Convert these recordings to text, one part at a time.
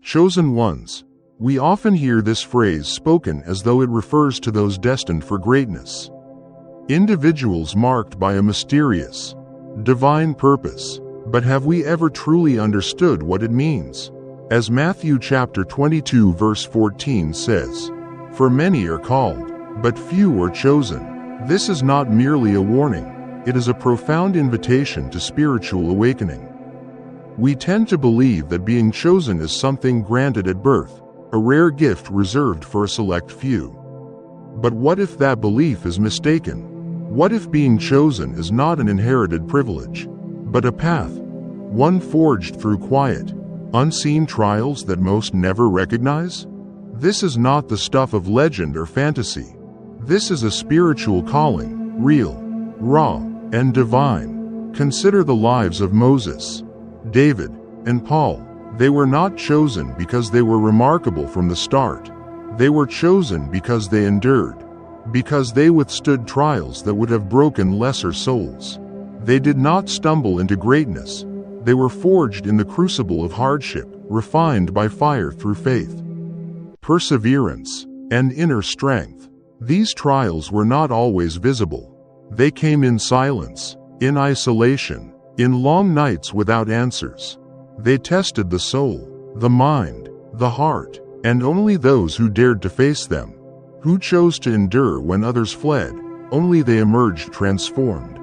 Chosen ones. We often hear this phrase spoken as though it refers to those destined for greatness. Individuals marked by a mysterious, divine purpose. But have we ever truly understood what it means? As Matthew chapter 22 verse 14 says, "For many are called, but few are chosen." This is not merely a warning, it is a profound invitation to spiritual awakening. We tend to believe that being chosen is something granted at birth, a rare gift reserved for a select few. But what if that belief is mistaken? What if being chosen is not an inherited privilege, but a path, one forged through quiet, unseen trials that most never recognize? This is not the stuff of legend or fantasy. This is a spiritual calling, real, raw, and divine. Consider the lives of Moses, David, and Paul. They were not chosen because they were remarkable from the start. They were chosen because they endured, because they withstood trials that would have broken lesser souls. They did not stumble into greatness. They were forged in the crucible of hardship, refined by fire through faith, perseverance, and inner strength. These trials were not always visible. They came in silence, in isolation, in long nights without answers. They tested the soul, the mind, the heart, and only those who dared to face them, who chose to endure when others fled, only they emerged transformed.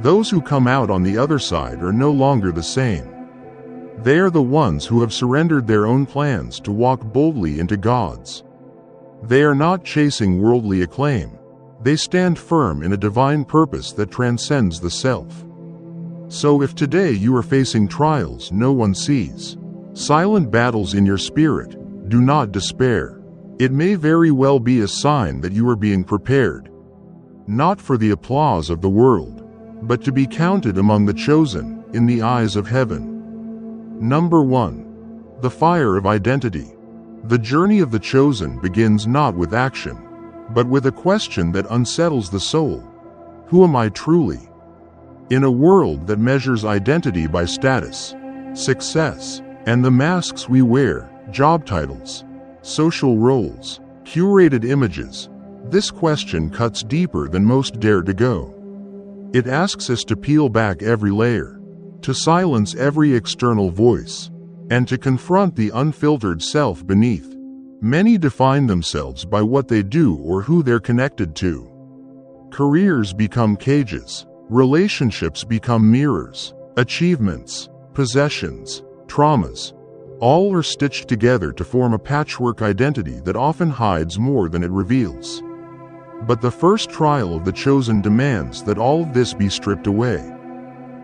Those who come out on the other side are no longer the same. They are the ones who have surrendered their own plans to walk boldly into God's. They are not chasing worldly acclaim. They stand firm in a divine purpose that transcends the self. So if today you are facing trials no one sees, silent battles in your spirit, do not despair. It may very well be a sign that you are being prepared, not for the applause of the world, but to be counted among the chosen in the eyes of heaven. Number 1. The fire of identity. The journey of the chosen begins not with action, but with a question that unsettles the soul. Who am I truly? In a world that measures identity by status, success, and the masks we wear, job titles, social roles, curated images, this question cuts deeper than most dare to go. It asks us to peel back every layer, to silence every external voice, and to confront the unfiltered self beneath. Many define themselves by what they do or who they're connected to. Careers become cages, relationships become mirrors, achievements, possessions, traumas, all are stitched together to form a patchwork identity that often hides more than it reveals. But the first trial of the chosen demands that all of this be stripped away.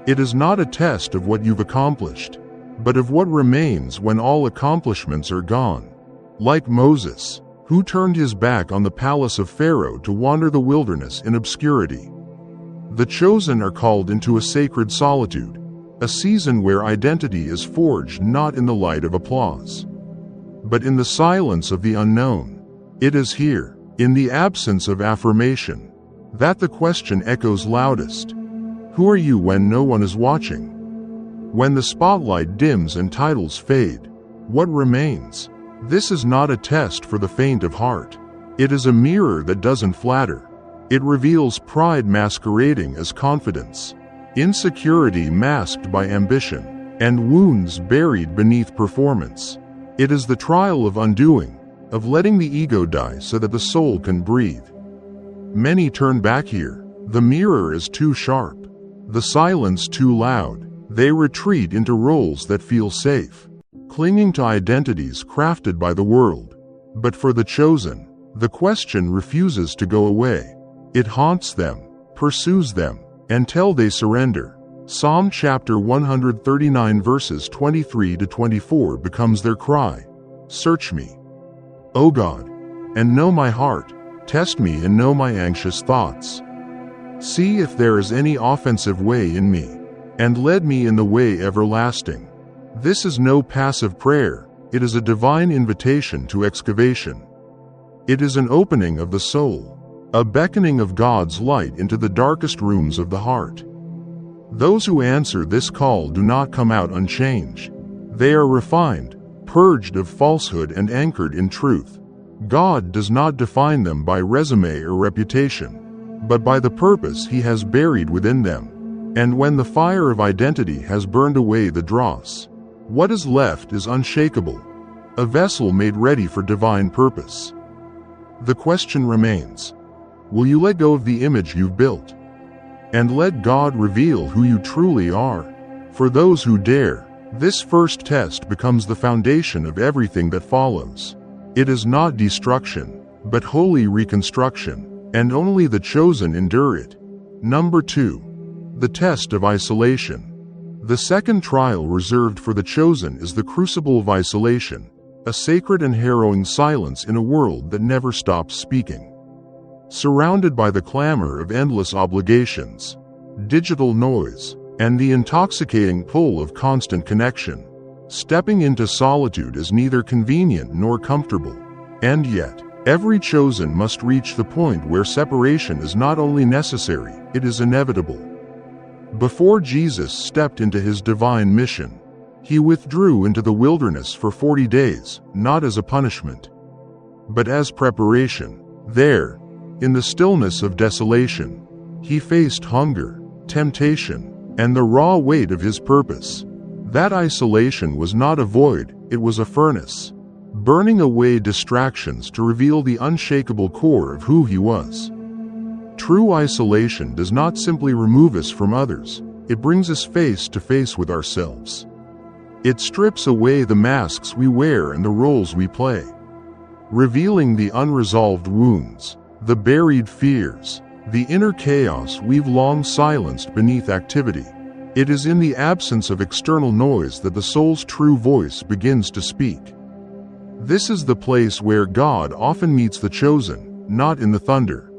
It is not a test of what you've accomplished, but of what remains when all accomplishments are gone. Like Moses, who turned his back on the palace of Pharaoh to wander the wilderness in obscurity. The chosen are called into a sacred solitude, a season where identity is forged not in the light of applause, but in the silence of the unknown. It is here, in the absence of affirmation, that the question echoes loudest. Who are you when no one is watching? When the spotlight dims and titles fade, what remains? This is not a test for the faint of heart. It is a mirror that doesn't flatter. It reveals pride masquerading as confidence, insecurity masked by ambition, and wounds buried beneath performance. It is the trial of undoing, of letting the ego die so that the soul can breathe. Many turn back here. The mirror is too sharp, the silence too loud. They retreat into roles that feel safe, clinging to identities crafted by the world. But for the chosen, the question refuses to go away. It haunts them, pursues them, until they surrender. Psalm chapter 139 verses 23 to 24 becomes their cry. Search me, O God, and know my heart. Test me and know my anxious thoughts. See if there is any offensive way in me, and lead me in the way everlasting. This is no passive prayer, it is a divine invitation to excavation. It is an opening of the soul, a beckoning of God's light into the darkest rooms of the heart. Those who answer this call do not come out unchanged. They are refined, purged of falsehood and anchored in truth. God does not define them by resume or reputation, but by the purpose He has buried within them. And when the fire of identity has burned away the dross, what is left is unshakable, a vessel made ready for divine purpose. The question remains, will you let go of the image you've built and let God reveal who you truly are? For those who dare, this first test becomes the foundation of everything that follows. It is not destruction, but holy reconstruction, and only the chosen endure it. Number 2. The test of isolation. The second trial reserved for the chosen is the crucible of isolation, a sacred and harrowing silence in a world that never stops speaking. Surrounded by the clamor of endless obligations, digital noise, and the intoxicating pull of constant connection, stepping into solitude is neither convenient nor comfortable. And yet, every chosen must reach the point where separation is not only necessary, it is inevitable. Before Jesus stepped into His divine mission, He withdrew into the wilderness for 40 days, not as a punishment, but as preparation. There, in the stillness of desolation, He faced hunger, temptation, and the raw weight of His purpose. That isolation was not a void, it was a furnace, burning away distractions to reveal the unshakable core of who He was. True isolation does not simply remove us from others, it brings us face to face with ourselves. It strips away the masks we wear and the roles we play, revealing the unresolved wounds, the buried fears, the inner chaos we've long silenced beneath activity. It is in the absence of external noise that the soul's true voice begins to speak. This is the place where God often meets the chosen, not in the thunder,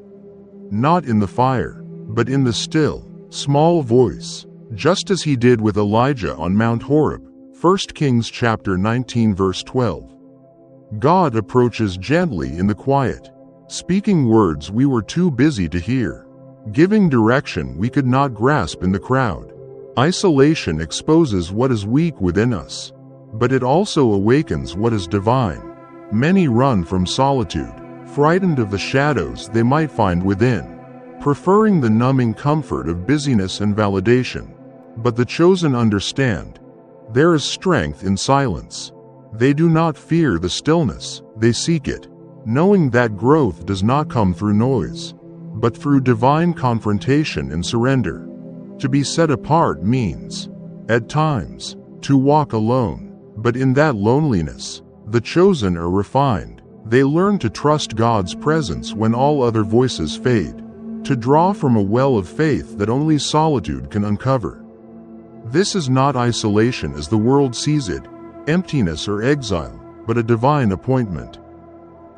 not in the fire, but in the still, small voice, just as He did with Elijah on Mount Horeb, 1 Kings chapter 19 verse 12. God approaches gently in the quiet, speaking words we were too busy to hear, giving direction we could not grasp in the crowd. Isolation exposes what is weak within us, but it also awakens what is divine. Many run from solitude, frightened of the shadows they might find within, preferring the numbing comfort of busyness and validation. But the chosen understand, there is strength in silence. They do not fear the stillness, they seek it, knowing that growth does not come through noise, but through divine confrontation and surrender. To be set apart means, at times, to walk alone, but in that loneliness, the chosen are refined. They learn to trust God's presence when all other voices fade, to draw from a well of faith that only solitude can uncover. This is not isolation as the world sees it, emptiness or exile, but a divine appointment.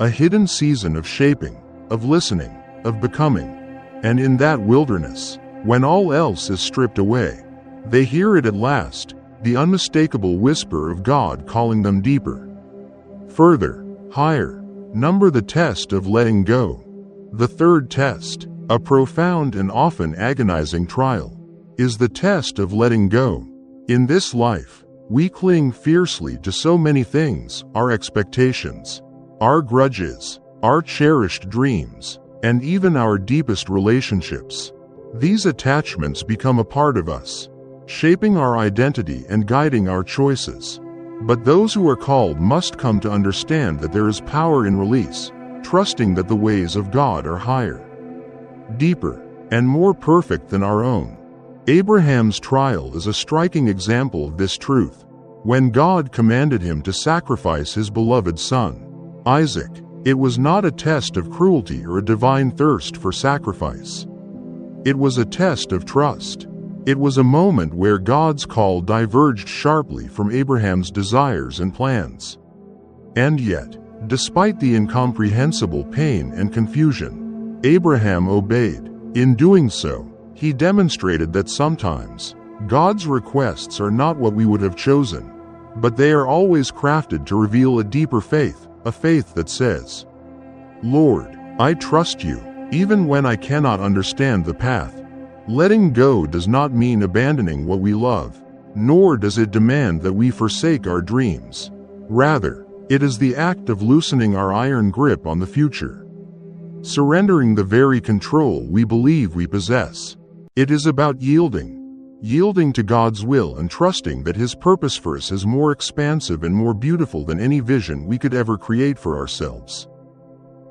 A hidden season of shaping, of listening, of becoming. And in that wilderness, when all else is stripped away, they hear it at last, the unmistakable whisper of God calling them deeper, further, higher. Number the test of letting go. The third test, a profound and often agonizing trial, is the test of letting go. In this life, we cling fiercely to so many things, our expectations, our grudges, our cherished dreams, and even our deepest relationships. These attachments become a part of us, shaping our identity and guiding our choices. But those who are called must come to understand that there is power in release, trusting that the ways of God are higher, deeper, and more perfect than our own. Abraham's trial is a striking example of this truth. When God commanded him to sacrifice his beloved son, Isaac, it was not a test of cruelty or a divine thirst for sacrifice. It was a test of trust. It was a moment where God's call diverged sharply from Abraham's desires and plans. And yet, despite the incomprehensible pain and confusion, Abraham obeyed. In doing so, he demonstrated that sometimes, God's requests are not what we would have chosen, but they are always crafted to reveal a deeper faith, a faith that says, "Lord, I trust you, even when I cannot understand the path." Letting go does not mean abandoning what we love, nor does it demand that we forsake our dreams. Rather, it is the act of loosening our iron grip on the future, surrendering the very control we believe we possess. It is about yielding to God's will and trusting that His purpose for us is more expansive and more beautiful than any vision we could ever create for ourselves.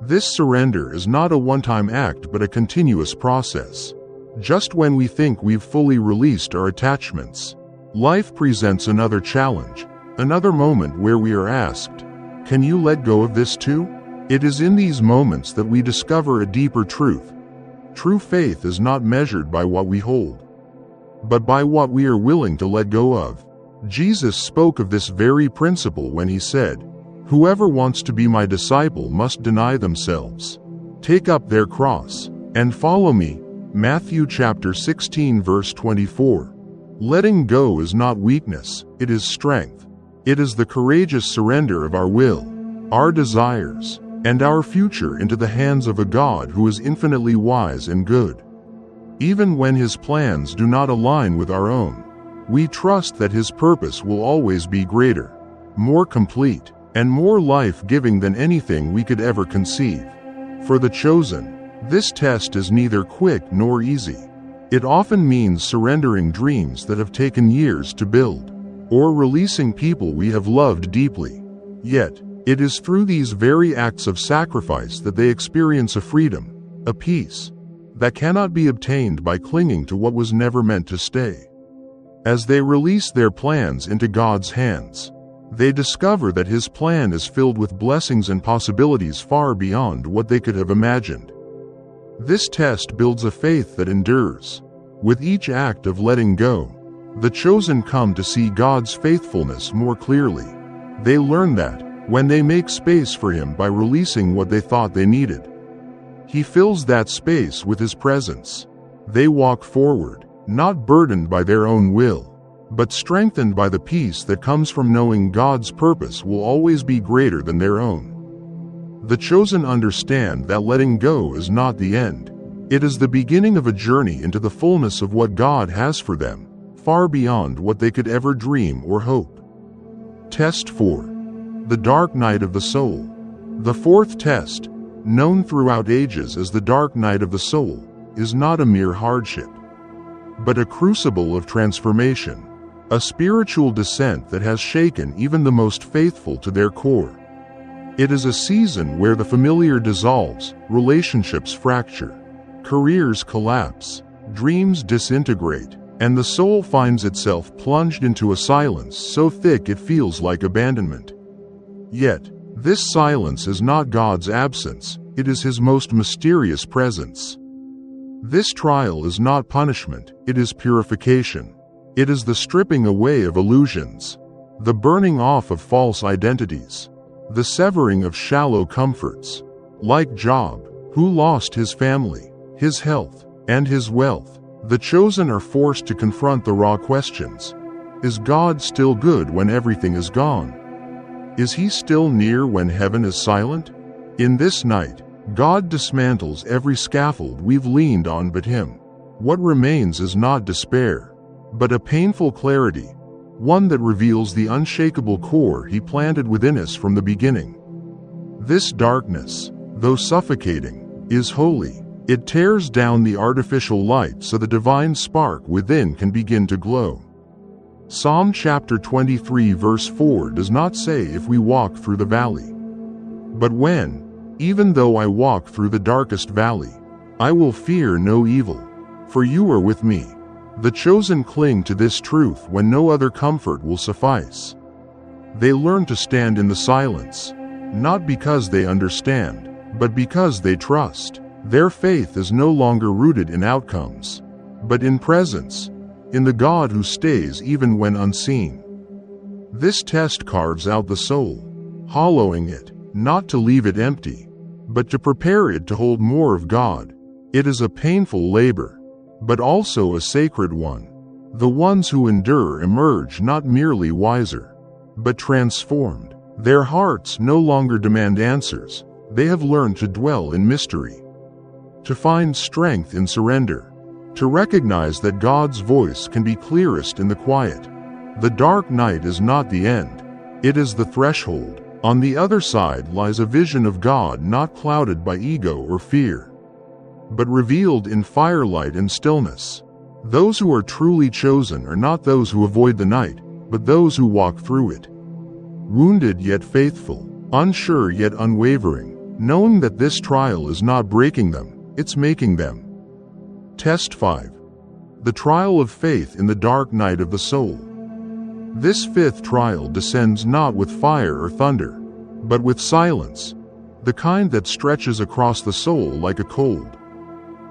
This surrender is not a one-time act but a continuous process. Just when we think we've fully released our attachments, life presents another challenge, another moment where we are asked, "Can you let go of this too?" It is in these moments that we discover a deeper truth. True faith is not measured by what we hold, but by what we are willing to let go of. Jesus spoke of this very principle when He said, "Whoever wants to be my disciple must deny themselves, take up their cross, and follow me." Matthew chapter 16 verse 24. Letting go is not weakness, it is strength. It is the courageous surrender of our will, our desires, and our future into the hands of a God who is infinitely wise and good. Even when His plans do not align with our own, we trust that His purpose will always be greater, more complete, and more life-giving than anything we could ever conceive. For the chosen, this test is neither quick nor easy. It often means surrendering dreams that have taken years to build, or releasing people we have loved deeply. Yet, it is through these very acts of sacrifice that they experience a freedom, a peace, that cannot be obtained by clinging to what was never meant to stay. As they release their plans into God's hands, they discover that His plan is filled with blessings and possibilities far beyond what they could have imagined. This test builds a faith that endures. With each act of letting go, the chosen come to see God's faithfulness more clearly. They learn that, when they make space for Him by releasing what they thought they needed, He fills that space with His presence. They walk forward, not burdened by their own will, but strengthened by the peace that comes from knowing God's purpose will always be greater than their own. The chosen understand that letting go is not the end. It is the beginning of a journey into the fullness of what God has for them, far beyond what they could ever dream or hope. Test 4. The dark night of the soul. The fourth test, known throughout ages as the dark night of the soul, is not a mere hardship, but a crucible of transformation, a spiritual descent that has shaken even the most faithful to their core. It is a season where the familiar dissolves, relationships fracture, careers collapse, dreams disintegrate, and the soul finds itself plunged into a silence so thick it feels like abandonment. Yet, this silence is not God's absence, it is His most mysterious presence. This trial is not punishment, it is purification. It is the stripping away of illusions, the burning off of false identities, the severing of shallow comforts. Like Job, who lost his family, his health, and his wealth, the chosen are forced to confront the raw questions. Is God still good when everything is gone? Is He still near when heaven is silent? In this night, God dismantles every scaffold we've leaned on but Him. What remains is not despair, but a painful clarity, one that reveals the unshakable core He planted within us from the beginning. This darkness, though suffocating, is holy. It tears down the artificial light so the divine spark within can begin to glow. Psalm chapter 23 verse 4 does not say if we walk through the valley, but when, even though I walk through the darkest valley, I will fear no evil, for you are with me. The chosen cling to this truth when no other comfort will suffice. They learn to stand in the silence, not because they understand, but because they trust. Their faith is no longer rooted in outcomes, but in presence, in the God who stays even when unseen. This test carves out the soul, hollowing it, not to leave it empty, but to prepare it to hold more of God. It is a painful labor, but also a sacred one. The ones who endure emerge not merely wiser, but transformed. Their hearts no longer demand answers. They have learned to dwell in mystery, to find strength in surrender, to recognize that God's voice can be clearest in the quiet. The dark night is not the end. It is the threshold. On the other side lies a vision of God not clouded by ego or fear, but revealed in firelight and stillness. Those who are truly chosen are not those who avoid the night, but those who walk through it. Wounded yet faithful, unsure yet unwavering, knowing that this trial is not breaking them, it's making them. Test 5. The trial of faith in the dark night of the soul. This fifth trial descends not with fire or thunder, but with silence, the kind that stretches across the soul like a cold,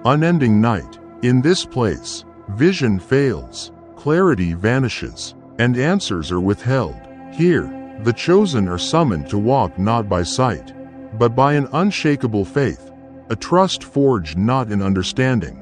unending night. In this place, vision fails, clarity vanishes, and answers are withheld. Here, the chosen are summoned to walk not by sight, but by an unshakable faith, a trust forged not in understanding,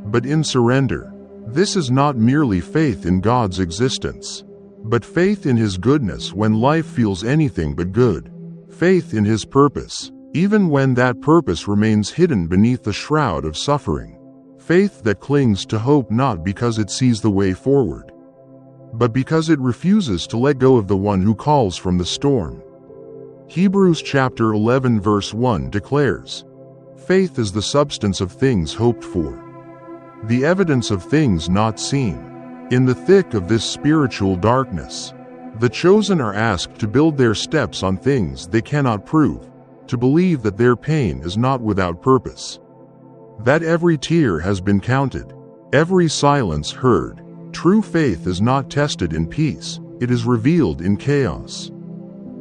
but in surrender. This is not merely faith in God's existence, but faith in His goodness when life feels anything but good. Faith in His purpose, even when that purpose remains hidden beneath the shroud of suffering. Faith that clings to hope not because it sees the way forward, but because it refuses to let go of the one who calls from the storm. Hebrews chapter 11 verse 1 declares, "Faith is the substance of things hoped for, the evidence of things not seen." In the thick of this spiritual darkness, the chosen are asked to build their steps on things they cannot prove, to believe that their pain is not without purpose, that every tear has been counted, every silence heard. True faith is not tested in peace, it is revealed in chaos.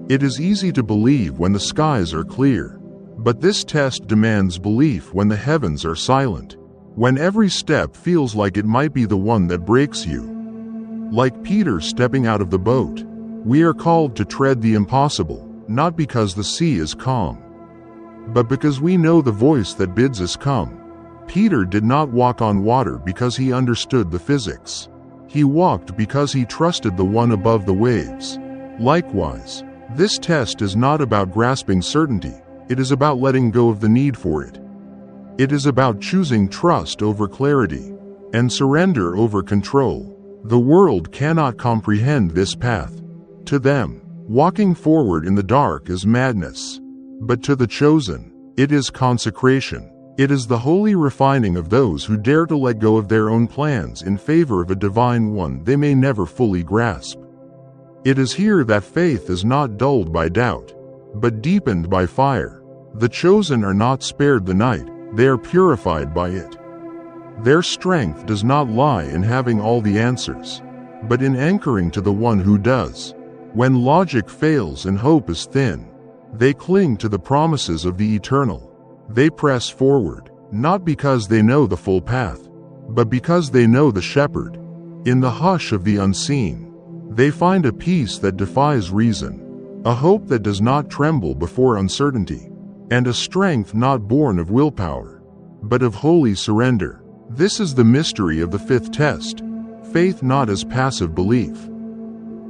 It is easy to believe when the skies are clear, but this test demands belief when the heavens are silent, when every step feels like it might be the one that breaks you. Like Peter stepping out of the boat, we are called to tread the impossible, not because the sea is calm, but because we know the voice that bids us come. Peter did not walk on water because he understood the physics. He walked because he trusted the one above the waves. Likewise, this test is not about grasping certainty, it is about letting go of the need for it. It is about choosing trust over clarity, and surrender over control. The world cannot comprehend this path. To them, walking forward in the dark is madness. But to the chosen, it is consecration. It is the holy refining of those who dare to let go of their own plans in favor of a divine one they may never fully grasp. It is here that faith is not dulled by doubt, but deepened by fire. The chosen are not spared the night, they are purified by it. Their strength does not lie in having all the answers, but in anchoring to the one who does. When logic fails and hope is thin, they cling to the promises of the eternal. They press forward, not because they know the full path, but because they know the shepherd. In the hush of the unseen, they find a peace that defies reason, a hope that does not tremble before uncertainty, and a strength not born of willpower, but of holy surrender. This is the mystery of the fifth test, faith not as passive belief,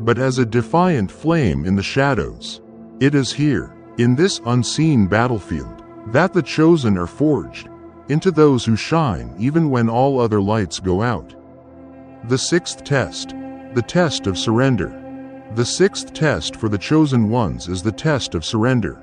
but as a defiant flame in the shadows. It is here, in this unseen battlefield, that the chosen are forged into those who shine even when all other lights go out. The sixth test, the test of surrender. The sixth test for the chosen ones is the test of surrender.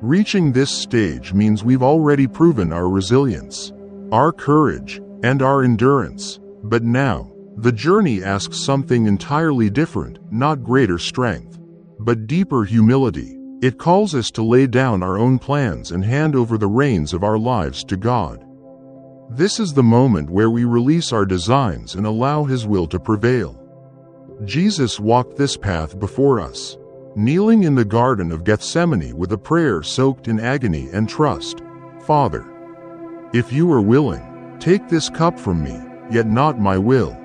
Reaching this stage means we've already proven our resilience, our courage, and our endurance. But now, the journey asks something entirely different, not greater strength, but deeper humility. It calls us to lay down our own plans and hand over the reins of our lives to God. This is the moment where we release our designs and allow His will to prevail. Jesus walked this path before us, kneeling in the Garden of Gethsemane with a prayer soaked in agony and trust. "Father, if you are willing, take this cup from me, yet not my will,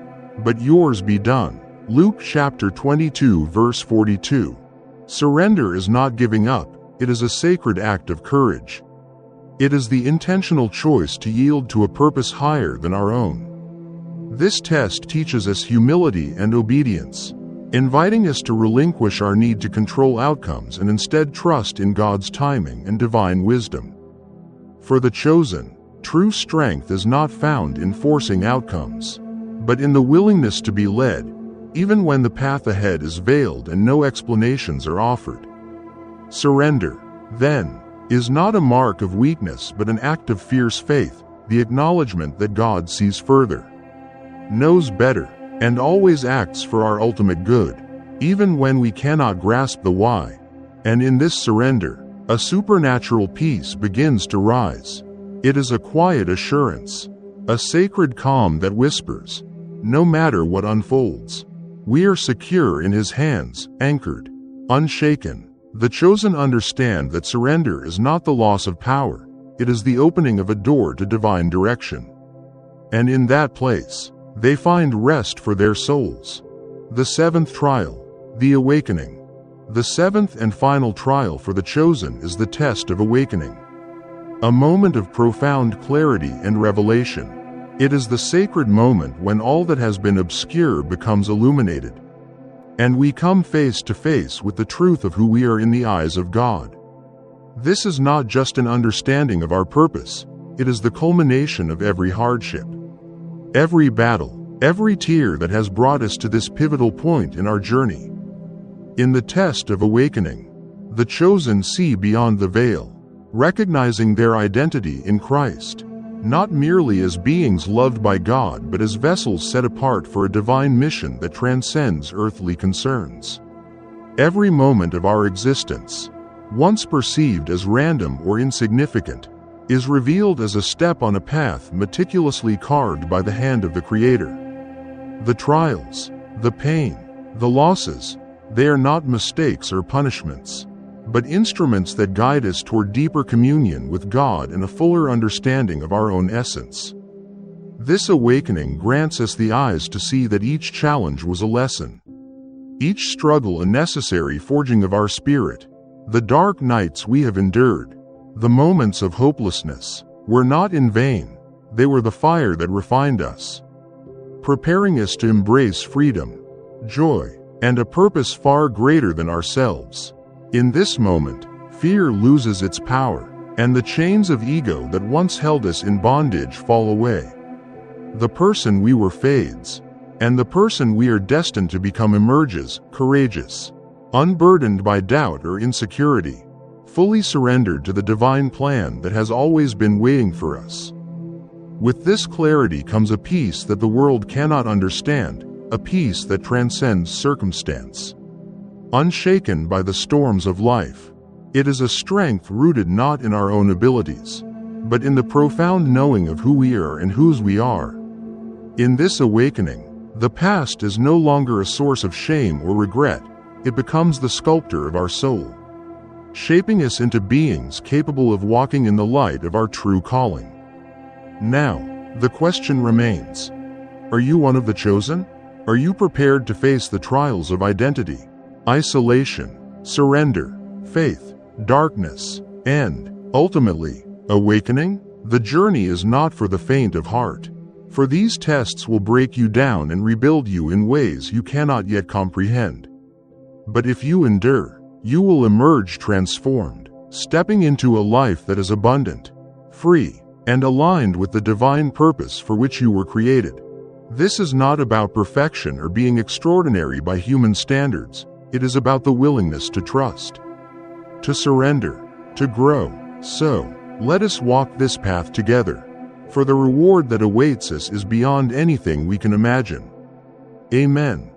but yours be done." Luke chapter 22 verse 42. Surrender is not giving up, it is a sacred act of courage. It is the intentional choice to yield to a purpose higher than our own. This test teaches us humility and obedience, inviting us to relinquish our need to control outcomes and instead trust in God's timing and divine wisdom. For the chosen, true strength is not found in forcing outcomes, but in the willingness to be led, even when the path ahead is veiled and no explanations are offered. Surrender, then, is not a mark of weakness but an act of fierce faith, the acknowledgement that God sees further, knows better, and always acts for our ultimate good, even when we cannot grasp the why. And in this surrender, a supernatural peace begins to rise. It is a quiet assurance, a sacred calm that whispers, no matter what unfolds, we are secure in His hands, anchored, unshaken. The chosen understand that surrender is not the loss of power, it is the opening of a door to divine direction. And in that place, they find rest for their souls. The seventh trial, the awakening. The seventh and final trial for the chosen is the test of awakening. A moment of profound clarity and revelation. It is the sacred moment when all that has been obscure becomes illuminated, and we come face to face with the truth of who we are in the eyes of God. This is not just an understanding of our purpose, it is the culmination of every hardship, every battle, every tear that has brought us to this pivotal point in our journey. In the test of awakening, the chosen see beyond the veil, recognizing their identity in Christ, not merely as beings loved by God but as vessels set apart for a divine mission that transcends earthly concerns. Every moment of our existence, once perceived as random or insignificant, is revealed as a step on a path meticulously carved by the hand of the Creator. The trials, the pain, the losses, they are not mistakes or punishments, but instruments that guide us toward deeper communion with God and a fuller understanding of our own essence. This awakening grants us the eyes to see that each challenge was a lesson, each struggle a necessary forging of our spirit. The dark nights we have endured, the moments of hopelessness, were not in vain. They were the fire that refined us, preparing us to embrace freedom, joy, and a purpose far greater than ourselves. In this moment, fear loses its power, and the chains of ego that once held us in bondage fall away. The person we were fades, and the person we are destined to become emerges, courageous, unburdened by doubt or insecurity, fully surrendered to the divine plan that has always been waiting for us. With this clarity comes a peace that the world cannot understand, a peace that transcends circumstance. Unshaken by the storms of life, it is a strength rooted not in our own abilities, but in the profound knowing of who we are and whose we are. In this awakening, the past is no longer a source of shame or regret, it becomes the sculptor of our soul, shaping us into beings capable of walking in the light of our true calling. Now, the question remains, are you one of the chosen? Are you prepared to face the trials of identity, isolation, surrender, faith, darkness, and, ultimately, awakening? The journey is not for the faint of heart, for these tests will break you down and rebuild you in ways you cannot yet comprehend. But if you endure, you will emerge transformed, stepping into a life that is abundant, free, and aligned with the divine purpose for which you were created. This is not about perfection or being extraordinary by human standards. It is about the willingness to trust, to surrender, to grow. So, let us walk this path together, for the reward that awaits us is beyond anything we can imagine. Amen.